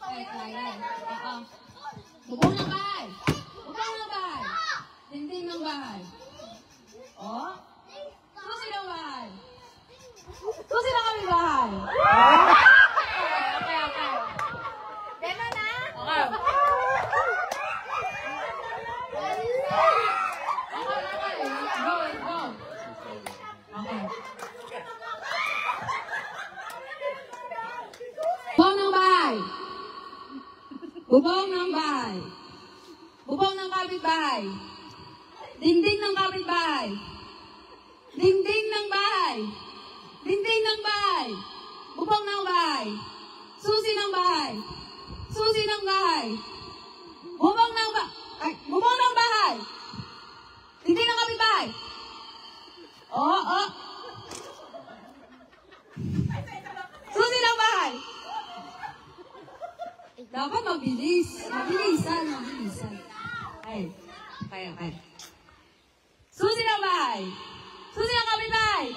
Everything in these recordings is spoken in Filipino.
Kaya. Bubong ng bahay. Bubong ng bahay. Dingding ng bahay. Oh? Susi ng bahay. Susi na kami bahay. Okay. Demo na? Okay. Go. Okay. Bubong ng bahay. Bubong ng bahay. Bubong ng kapitbahay. Dingding ng kapitbahay. Dingding ng bahay. Dingding ng bahay. Bubong ng bahay. Susi ng bahay. Susi ng bahay. Bubong ng bahay. Bubong ng bahay. Dingding ng kapitbahay. Oh. Susi ng bahay. Dapat mabilis. Mabilisan. Okay. Susi ng bahay. Susi ng kapitbahay.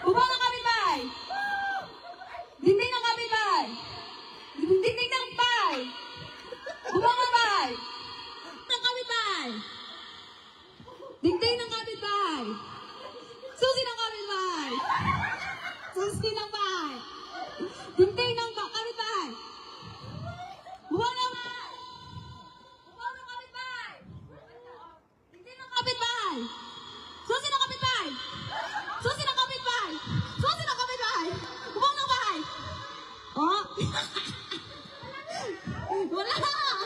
Bubong ng kapitbahay. Dingding ng kapitbahay. Dingding ng bahay. Bubong ng bahay. Ng kapitbahay. Dingding ng kapitbahay. Susi ng kapitbahay. Susi ng bahay. Dingding ng kapitbahay. Bubong ng bahay. Bubong ng kapitbahay. Dingding ng kapitbahay. Susi ng kapitbahay. Susi ng kapitbahay. Susi ng kapitbahay. Bubong ng bahay. Oh. Wala.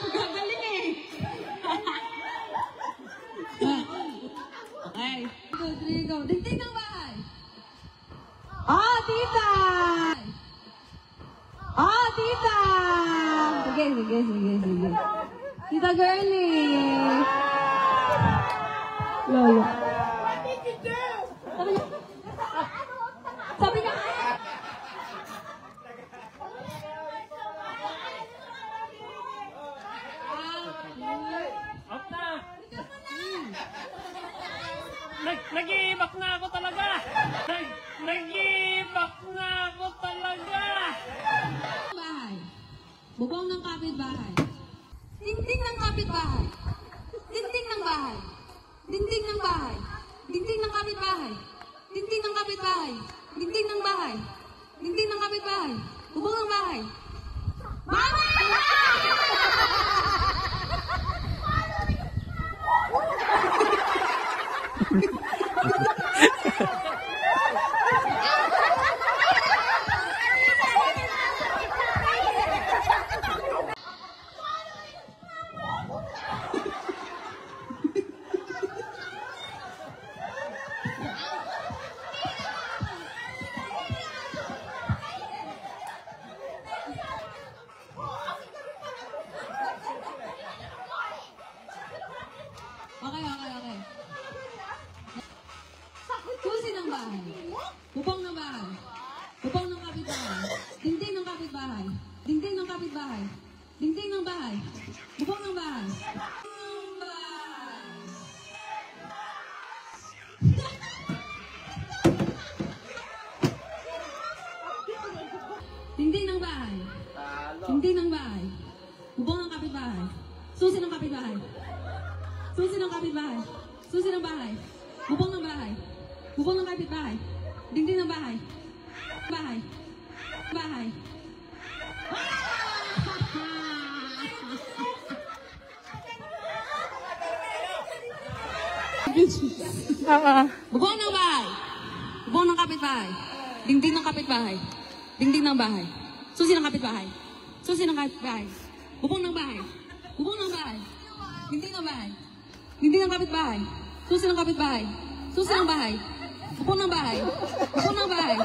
Gagaling eh. Okay. 2, 3, go. Dingding ng bahay. Tita. Tita. Sige. Tita Girlie. Lolo. What did you do? Sabi niya. Off na! Nag-i-back na ako talaga! Nag-i-back na ako talaga! Bahay. Bubong ng kapitbahay. Dingding ng kapitbahay. Dingding ng bahay. Dingding ng bahay. Dingding ng kapitbahay. Dingding ng kapitbahay. Dingding ng bahay. Dingding ng kapitbahay. Bubong ng bahay. Mama! Okay. Susi ng bahay. Bubong ng bahay. Bubong ng kapitbahay. Dingding ng kapitbahay. Dingding ng kapitbahay. Dingding ng bahay. Bubong ng bahay. Dingding ng bahay. Dingding ng bahay. Bubong ng kapitbahay. Susi ng kapitbahay. Susi ng kapitbahay. Susi ng bahay. Bubong ng bahay. Bubong ng kapitbahay. Dingding ng bahay. Bahay. Bubong ng bahay. Bubong ng kapitbahay. Dingding ng kapitbahay. Dingding ng bahay. Susi ng kapitbahay. Susi ng kapitbahay. Bubong ng bahay. Bubong ng bahay. Dingding ng bahay. Dingding ng kapitbahay. Susi ng kapitbahay. Susi ng bahay. Bubong ng bahay. Bubong ng bahay.